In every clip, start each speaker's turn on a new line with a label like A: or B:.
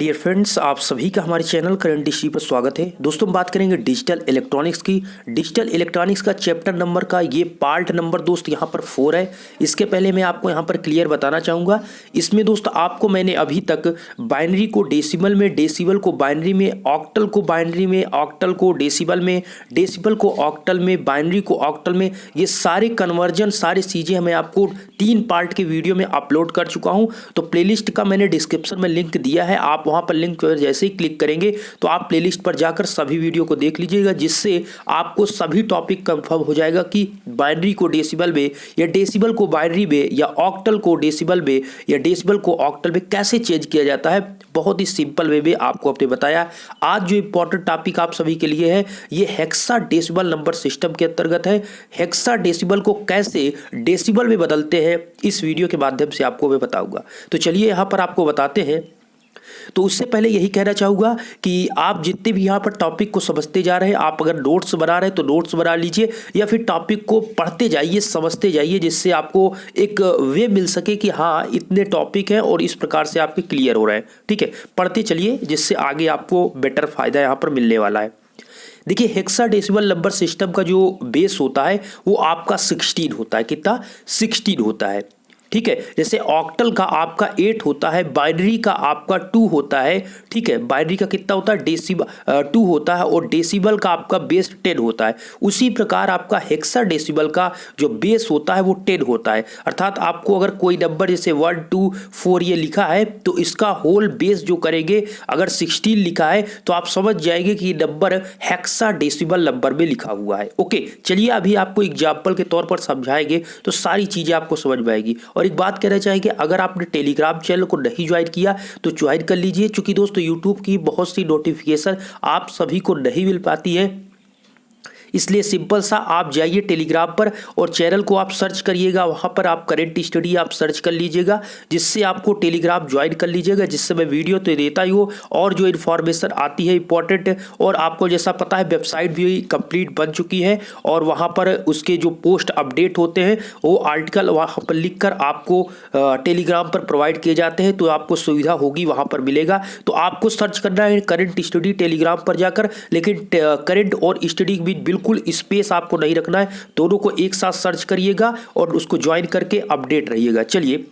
A: Dear friends, आप सभी का हमारे चैनल करंट हिस्ट्री पर स्वागत है। दोस्तों, हम बात करेंगे डिजिटल इलेक्ट्रॉनिक्स की। डिजिटल इलेक्ट्रॉनिक्स का चैप्टर नंबर का ये पार्ट नंबर दोस्त यहाँ पर 4 है। इसके पहले मैं आपको यहाँ पर क्लियर बताना चाहूँगा, इसमें दोस्त आपको मैंने अभी तक बाइनरी को डेसिमल में, डेसिबल को बाइनरी में, ऑक्टल को बाइनरी में, ऑक्टल को डेसिबल में, डेसिबल को ऑक्टल में, बाइनरी को ऑक्टल में, ये सारे कन्वर्जन सारी चीज़ें मैं आपको 3 पार्ट के वीडियो में अपलोड कर चुका हूँ। तो प्लेलिस्ट का मैंने डिस्क्रिप्शन में लिंक दिया है, आप वहां पर लिंक पर जैसे ही क्लिक करेंगे तो आप प्लेलिस्ट पर जाकर सभी वीडियो को देख लीजिएगा, जिससे आपको सभी टॉपिक कंफर्म हो जाएगा कि बाइनरी को डेसिबल में या डेसिबल को बाइनरी में या ऑक्टल को डेसिबल में या डेसिबल को ऑक्टल में कैसे चेंज किया जाता है। बहुत ही सिंपल वे में आपको आपने बताया। आज जो इंपॉर्टेंट टॉपिक आप सभी के लिए है, ये हेक्साडेसिमल नंबर सिस्टम के अंतर्गत है। हेक्साडेसिमल को कैसे डेसिबल में बदलते हैं, इस वीडियो के माध्यम से आपको मैं बताऊंगा। तो चलिए यहाँ पर आपको बताते हैं। तो उससे पहले यही कहना चाहूँगा कि आप जितने भी यहाँ पर टॉपिक को समझते जा रहे हैं, आप अगर नोट्स बना रहे हैं तो नोट्स बना लीजिए, या फिर टॉपिक को पढ़ते जाइए, समझते जाइए, जिससे आपको एक वे मिल सके कि हाँ इतने टॉपिक हैं और इस प्रकार से आपके क्लियर हो रहे हैं। ठीक है, पढ़ते चलिए, जिससे आगे आपको बेटर फायदा यहाँ पर मिलने वाला है। देखिए, हेक्साडेसिमल नंबर सिस्टम का जो बेस होता है वो आपका 16 होता है। कितना? 16 होता है। ठीक है, जैसे ऑक्टल का आपका 8 होता है, बाइनरी का आपका 2 होता है। ठीक है, बाइनरी का कितना होता है? डेसिबल 2 होता है, और डेसिबल का आपका बेस 10 होता है। उसी प्रकार आपका हेक्साडेसिमल का जो बेस होता है वो 10 होता है। अर्थात आपको अगर कोई नंबर जैसे 1 2 4 ये लिखा है तो इसका होल बेस जो करेंगे, अगर 16 लिखा है तो आप समझ जाएंगे कि ये नंबर हेक्साडेसिमल नंबर में लिखा हुआ है। ओके, चलिए अभी आपको एग्जाम्पल के तौर पर समझाएंगे तो सारी चीजें आपको समझ में आएगी। और एक बात कहना चाहेंगे, अगर आपने टेलीग्राम चैनल को नहीं ज्वाइन किया तो ज्वाइन कर लीजिए, क्योंकि दोस्तों यूट्यूब की बहुत सी नोटिफिकेशन आप सभी को नहीं मिल पाती है। इसलिए सिंपल सा आप जाइए टेलीग्राम पर और चैनल को आप सर्च करिएगा, वहाँ पर आप करंट स्टडी आप सर्च कर लीजिएगा, जिससे आपको टेलीग्राम ज्वाइन कर लीजिएगा, जिससे मैं वीडियो तो देता ही हो और जो इन्फॉर्मेशन आती है इंपॉर्टेंट। और आपको जैसा पता है वेबसाइट भी कंप्लीट बन चुकी है, और वहाँ पर उसके जो पोस्ट अपडेट होते हैं वो आर्टिकल वहाँ पर लिख कर आपको टेलीग्राम पर प्रोवाइड किए जाते हैं, तो आपको सुविधा होगी, वहाँ पर मिलेगा। तो आपको सर्च करना है करंट स्टडी टेलीग्राम पर जाकर, लेकिन करंट और स्टडी भी बिल्कुल स्पेस आपको नहीं रखना है, दोनों को एक साथ सर्च करिएगा और उसको ज्वाइन करके अपडेट रहिएगा। चलिए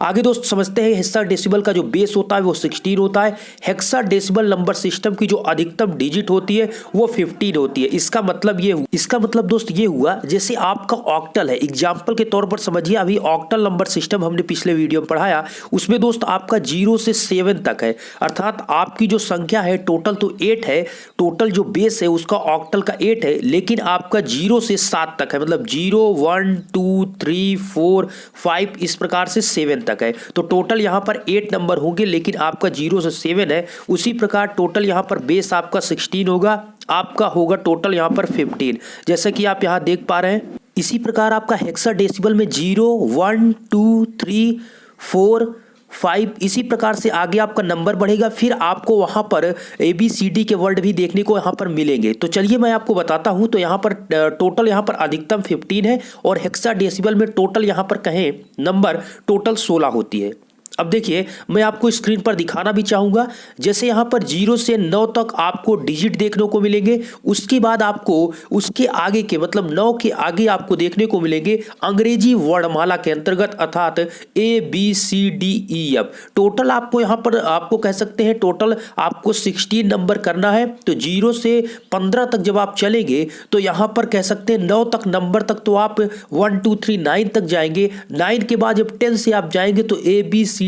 A: आगे दोस्त समझते हैं। हेक्साडेसिमल का जो बेस होता है वो 16 होता है। हेक्साडेसिमल नंबर सिस्टम की जो अधिकतम डिजिट होती है वो 15 होती है। इसका मतलब दोस्त ये हुआ, जैसे आपका ऑक्टल है, एग्जाम्पल के तौर पर समझिए। अभी ऑक्टल नंबर सिस्टम हमने पिछले वीडियो में पढ़ाया, उसमें दोस्त आपका 0 से 7 तक है। अर्थात आपकी जो संख्या है टोटल तो 8 है, टोटल जो बेस है उसका ऑक्टल का 8 है, लेकिन आपका 0 से 7 तक है, मतलब 0 1 2 3 4 5 इस प्रकार से 7 तक है। तो टोटल यहाँ पर 8 नंबर होंगे, लेकिन आपका 0 से 7 है। उसी प्रकार टोटल यहाँ पर बेस आपका 16 होगा, आपका होगा टोटल यहाँ पर 15, जैसा कि आप यहाँ देख पा रहे हैं। इसी प्रकार आपका हेक्साडेसिमल में 0 1 2 3 4 5 इसी प्रकार से आगे आपका नंबर बढ़ेगा। फिर आपको वहां पर ABCD के वर्ड भी देखने को यहाँ पर मिलेंगे। तो चलिए मैं आपको बताता हूं। तो यहाँ पर टोटल यहाँ पर अधिकतम 15 है, और हेक्साडेसिमल में टोटल यहाँ पर कहें नंबर टोटल 16 होती है। अब देखिए, मैं आपको स्क्रीन पर दिखाना भी चाहूँगा। जैसे यहाँ पर 0 से 9 तक आपको डिजिट देखने को मिलेंगे, उसके बाद आपको उसके आगे के मतलब 9 के आगे आपको देखने को मिलेंगे अंग्रेजी वर्णमाला के अंतर्गत, अर्थात ABCDEF। टोटल आपको यहाँ पर आपको कह सकते हैं टोटल आपको 16 नंबर करना है। तो 0 से 15 तक जब आप चलेंगे तो यहाँ पर कह सकते हैं 9 तक नंबर तक तो आप 1 2 3 9 तक जाएंगे। 9 के बाद जब 10 से आप जाएंगे तो ABCDF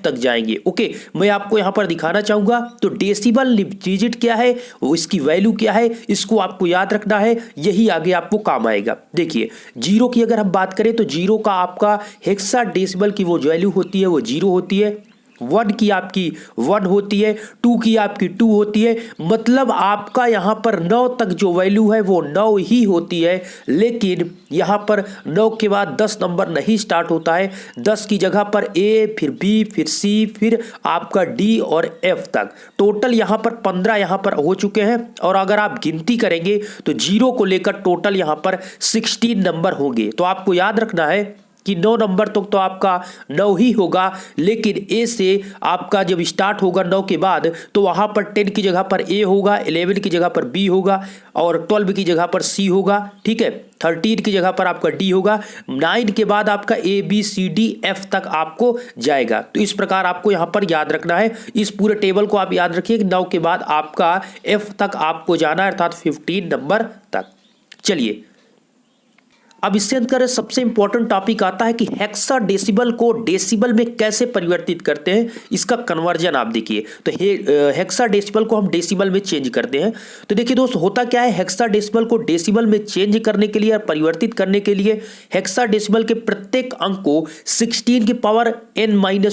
A: तक जाएंगे। ओके, मैं आपको यहां पर दिखाना चाहूंगा। तो डेसिबल डिजिट क्या है, वो इसकी वैल्यू क्या है, इसको आपको याद रखना है, यही आगे आपको काम आएगा। देखिए, 0 की अगर हम बात करें तो 0 का आपका हेक्साडेसिमल की वो वैल्यू होती है वो 0 होती है। 1 की आपकी 1 होती है, 2 की आपकी 2 होती है। मतलब आपका यहाँ पर 9 तक जो वैल्यू है वो 9 ही होती है, लेकिन यहाँ पर 9 के बाद 10 नंबर नहीं स्टार्ट होता है। 10 की जगह पर A, फिर B, फिर C, फिर आपका D और F तक। टोटल यहाँ पर 15 यहाँ पर हो चुके हैं, और अगर आप गिनती करेंगे तो 0 को लेकर टोटल यहाँ पर 16 नंबर होंगे। तो आपको याद रखना है कि 9 नंबर तक तो आपका 9 ही होगा, लेकिन ए से आपका जब स्टार्ट होगा 9 के बाद तो वहाँ पर 10 की जगह पर ए होगा, 11 की जगह पर बी होगा और 12 की जगह पर सी होगा, ठीक है, 13 की जगह पर आपका डी होगा, 9 के बाद आपका A B C D F तक आपको जाएगा। तो इस प्रकार आपको यहाँ पर याद रखना है, इस पूरे टेबल को आप याद रखिए कि 9 के बाद आपका एफ तक आपको जाना है, अर्थात 15 नंबर तक। चलिए अब इसके अंदर सबसे इंपॉर्टेंट टॉपिक आता है कि हेक्साडेसिमल को डेसिबल में कैसे परिवर्तित करते हैं, इसका कन्वर्जन आप देखिए। तो हेक्साडेसिमल को हम डेसिबल में चेंज करते हैं। तो देखिए दोस्त, होता क्या है, हेक्साडेसिमल को डेसिबल में चेंज करने के लिए और परिवर्तित करने के लिए हेक्साडेसिमल के प्रत्येक अंक को 16 की पावर n-1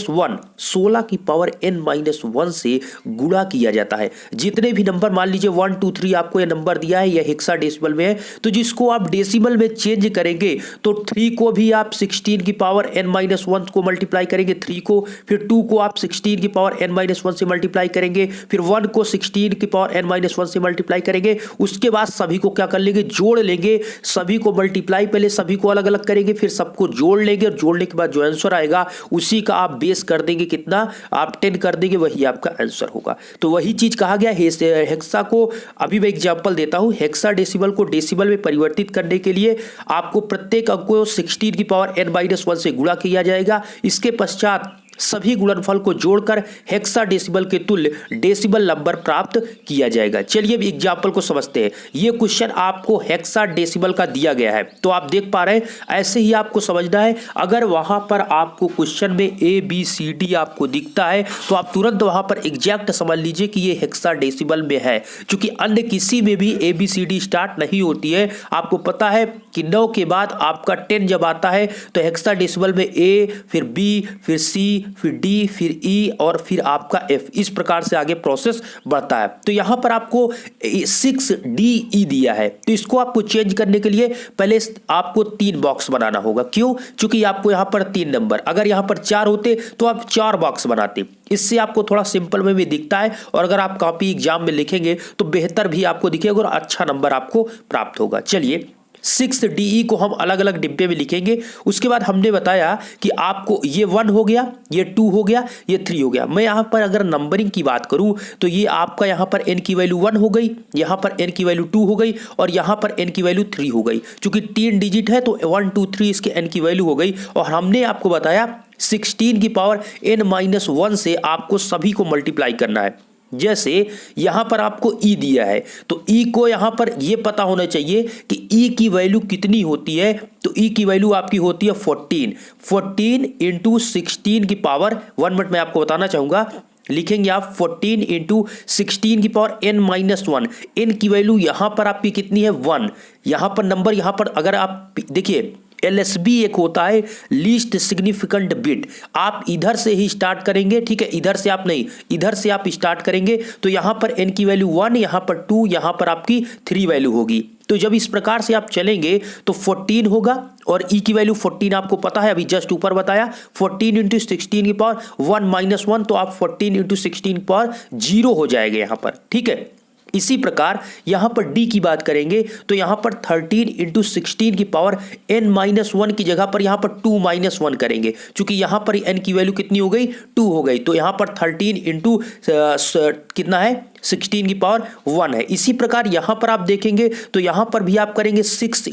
A: 16 की पावर n-1 से गुणा किया जाता है। जितने भी नंबर मान लीजिए 1 2 3 आपको यह नंबर दिया है, यह हेक्साडेसिमल में है, तो जिसको आप डेसिमल में चेंज करेंगे तो 3 को भी आप 16 की पावर n-1 को मल्टीप्लाई करेंगे 3 को, फिर 2 को आप 16 की पावर n-1 से मल्टीप्लाई करेंगे, फिर 1 को 16 की पावर n-1 से मल्टीप्लाई करेंगे। उसके बाद सभी को क्या कर लेंगे, जोड़ लेंगे, सभी को मल्टीप्लाई पहले सभी को अलग अलग करेंगे, फिर सबको जोड़ लेंगे और जोड़ने के बाद जो आंसर आएगा उसी का आप बेस कर देंगे, कितना आप 10 कर देंगे, वही आपका आंसर होगा। तो वही चीज कहा गया हेक्सा को। अभी मैं एग्जांपल देता हूं, हेक्साडेसिमल को डेसिमल में परिवर्तित करने के लिए आपको प्रत्येक अंक को 16 की पावर n-1 से गुणा किया जाएगा। इसके पश्चात सभी गुणनफल को जोड़कर हेक्साडेसिमल के तुल्य डेसिमल नंबर प्राप्त किया जाएगा। चलिए अब एग्जाम्पल को समझते हैं। ये क्वेश्चन आपको हेक्साडेसिमल का दिया गया है, तो आप देख पा रहे हैं, ऐसे ही आपको समझना है। अगर वहां पर आपको क्वेश्चन में ए बी सी डी आपको दिखता है तो आप तुरंत वहां पर एग्जैक्ट समझ लीजिए कि ये हेक्साडेसिमल में है, क्योंकि अन्य किसी में भी A B C D start नहीं होती है। आपको पता है कि 9 के बाद आपका 10 जब आता है तो हेक्साडेसिमल में ए, फिर बी, फिर सी, फिर डी, फिर ई और फिर आपका एफ, इस प्रकार से आगे प्रोसेस बढ़ता है। तो यहां पर आपको 6DE दिया है, तो इसको आपको चेंज करने के लिए पहले आपको 3 बॉक्स बनाना होगा। क्यों? क्योंकि आपको यहां पर 3 नंबर, अगर यहां पर 4 होते तो आप 4 बॉक्स बनाते। इससे आपको थोड़ा सिंपल में भी दिखता है, और अगर आप कॉपी एग्जाम में लिखेंगे तो बेहतर भी आपको दिखेगा और अच्छा नंबर आपको प्राप्त होगा। चलिए 6DE को हम अलग अलग डिब्बे में लिखेंगे। उसके बाद हमने बताया कि आपको ये 1 हो गया, ये 2 हो गया, ये 3 हो गया। मैं यहाँ पर अगर नंबरिंग की बात करूँ तो ये आपका यहाँ पर n की वैल्यू 1 हो गई, यहाँ पर n की वैल्यू 2 हो गई और यहाँ पर n की वैल्यू 3 हो गई। चूंकि 3 डिजिट है तो 1 2 3 इसके n की वैल्यू हो गई। और हमने आपको बताया 16 की पावर n-1 से आपको सभी को मल्टीप्लाई करना है। जैसे यहां पर आपको E दिया है तो E को यहां पर यह पता होना चाहिए कि E की वैल्यू कितनी होती है। तो E की वैल्यू आपकी होती है 14 इंटू 16 की पावर 1 मिनट में आपको बताना चाहूंगा। लिखेंगे आप 14 इंटू 16 की पावर n-1। n की वैल्यू यहां पर आपकी कितनी है 1। यहां पर नंबर, यहां पर अगर आप देखिए LSB एक होता है लीस्ट सिग्निफिकेंट बिट, आप इधर से ही स्टार्ट करेंगे, ठीक है, इधर से आप नहीं, इधर से आप स्टार्ट करेंगे। तो यहां पर n की वैल्यू 1, यहां पर 2, यहां पर आपकी 3 वैल्यू होगी। तो जब इस प्रकार से आप चलेंगे तो 14 होगा और E की वैल्यू 14 आपको पता है, अभी जस्ट ऊपर बताया 14 इंटू 16 की पावर 1-1, तो आप 14 इंटू 16 की पावर 0 हो जाएगा यहाँ पर, ठीक है। इसी प्रकार यहां पर D की बात करेंगे तो यहां पर 13 इंटू 16 की पावर n-1 की जगह पर यहां पर 2-1 करेंगे, क्योंकि यहां पर n की वैल्यू कितनी हो गई 2 हो गई। तो यहां पर 13 इंटू कितना है 16 की पावर 1 है। इसी प्रकार यहां पर आप देखेंगे तो यहां पर भी आप करेंगे 6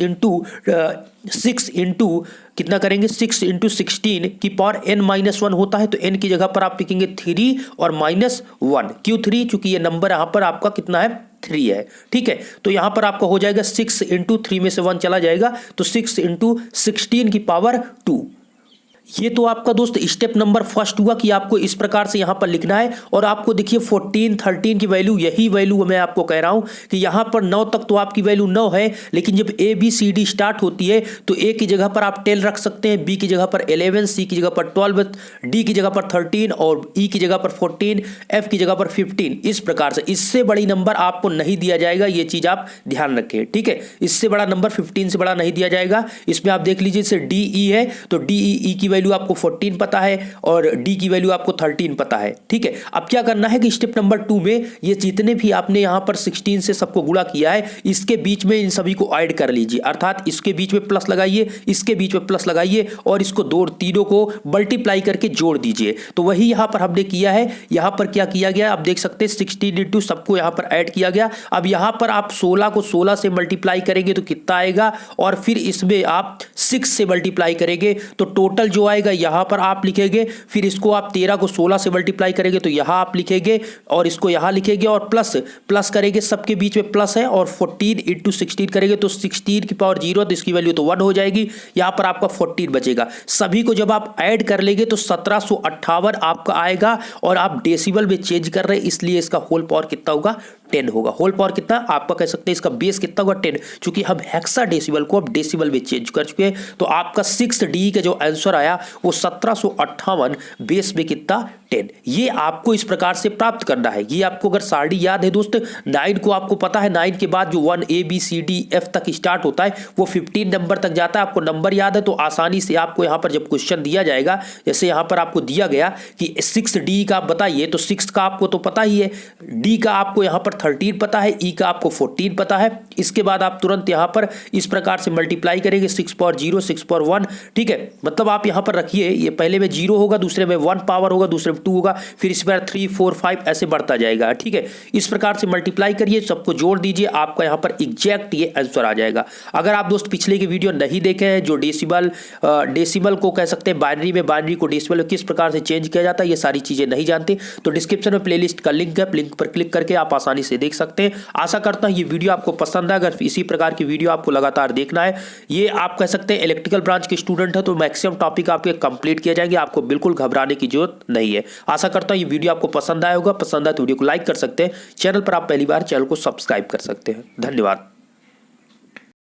A: इंटू कितना करेंगे 6 इंटू 16 की पावर n-1 होता है। तो n की जगह पर आप लिखेंगे 3 और -1। क्यों 3? क्योंकि ये नंबर यहां पर आपका कितना है 3 है, ठीक है। तो यहां पर आपका हो जाएगा 6 इंटू 3 में से 1 चला जाएगा तो 6 इंटू 16 की पावर 2। ये तो आपका दोस्त स्टेप नंबर फर्स्ट हुआ कि आपको इस प्रकार से यहां पर लिखना है। और आपको देखिए 14 13 की वैल्यू, यही वैल्यू मैं आपको कह रहा हूं कि यहां पर 9 तक तो आपकी वैल्यू 9 है, लेकिन जब A B C D start होती है तो ए की जगह पर आप 10 रख सकते हैं, बी की जगह पर 11, सी की जगह पर 12, डी की जगह पर 13 और ई की जगह पर 14, एफ की जगह पर 15। इस प्रकार से इससे बड़ी नंबर आपको नहीं दिया जाएगा, ये चीज आप ध्यान रखें, ठीक है। इससे बड़ा नंबर 15 से बड़ा नहीं दिया जाएगा। इसमें आप देख लीजिए डी ई है तो डी ई की वैल्यू आपको 14 पता है और डी की वैल्यू आपको 13 पता है। ठीक है, अब क्या करना है कि स्टेप नंबर 2 में ये जितने भी आपने यहाँ पर 16 से सबको गुणा किया है इसके बीच में इन सभी को ऐड कर लीजिए, अर्थात इसके बीच में प्लस लगाइए, इसके बीच में प्लस लगाइए और इसको दो तीनों को मल्टीप्लाई करके जोड़ दीजिए। तो वही यहाँ पर हमने किया है। यहाँ पर क्या किया गया आप देख सकते हैं, 16 इंटू सबको यहाँ पर ऐड किया गया। अब यहाँ पर आप 16 को 16 से मल्टीप्लाई करेंगे तो कितना आएगा, और फिर इसमें आप 6 से मल्टीप्लाई करेंगे तो टोटल जो आएगा यहाँ पर आप लिखेंगे। फिर इसको आप 13 को 16 से मल्टीप्लाई करेंगे तो यहाँ आप लिखेंगे और इसको यहाँ लिखेंगे और प्लस करेंगे, सबके बीच में प्लस है, और 14 इंटू 16 करेंगे तो 16 की पावर 0 तो इसकी वैल्यू तो 1 हो जाएगी। यहाँ पर आपका 14 बचेगा। सभी को जब आप ऐड कर लेंगे तो 1758 आपका आएगा, और आप डेसिबल में चेंज कर रहे हैं इसलिए इसका होल पावर कितना होगा, 10 होगा। होल पावर कितना आपका कह सकते हैं, इसका बेस कितना होगा, 10, क्योंकि हम हेक्साडेसिमल को अब डेसिबल में चेंज कर चुके हैं। तो आपका 6D का जो आंसर आया वो 1758 बेस में कितना, 10। ये आपको इस प्रकार से प्राप्त करना है। ये आपको अगर सारणी याद है दोस्त, 9 को आपको पता है, 9 के बाद जो 1 ABCDF तक स्टार्ट होता है वो 15 नंबर तक जाता है। आपको नंबर याद है तो आसानी से आपको यहाँ पर जब क्वेश्चन दिया जाएगा, जैसे यहाँ पर आपको दिया गया कि 6D का आप बताइए, तो 6 का आपको तो पता ही है, D का आपको यहाँ पर 13 पता है, E का आपको 14 पता है। इसके बाद आप तुरंत यहाँ पर इस प्रकार से मल्टीप्लाई करेंगे, 6 पावर 0, 6 पावर 1। ठीक है, मतलब आप यहाँ पर रखिए, ये पहले में 0 होगा, दूसरे में 1 पावर होगा, दूसरे में 2 होगा, फिर इस पर 3, 4, 5 ऐसे बढ़ता जाएगा। ठीक है, इस प्रकार से मल्टीप्लाई करिए, सबको जोड़ दीजिए, आपका यहाँ पर एग्जैक्ट ये आंसर आ जाएगा। अगर आप दोस्त पिछले की वीडियो नहीं देखे हैं, जो डेसिमल को कह सकते हैं बाइनरी में, बाइनरी को डेसिमल में किस प्रकार से चेंज किया जाता है, ये सारी चीजें नहीं जानते, तो डिस्क्रिप्शन में प्लेलिस्ट का लिंक है, लिंक पर क्लिक करके आप आसानी से देख सकते हैं। आशा करता हूं ये वीडियो आपको पसंद है। अगर इसी प्रकार की वीडियो आपको लगातार देखना है, ये आप कह सकते हैं इलेक्ट्रिकल ब्रांच के स्टूडेंट है तो मैक्सिमम टॉपिक आपके कंप्लीट किए जाएंगे, आपको बिल्कुल घबराने की जरूरत नहीं है। आशा करता हूं ये वीडियो आपको पसंद आया होगा। पसंद आए तो वीडियो को लाइक कर सकते हैं, चैनल पर आप पहली बार चैनल को सब्सक्राइब कर सकते हैं। धन्यवाद।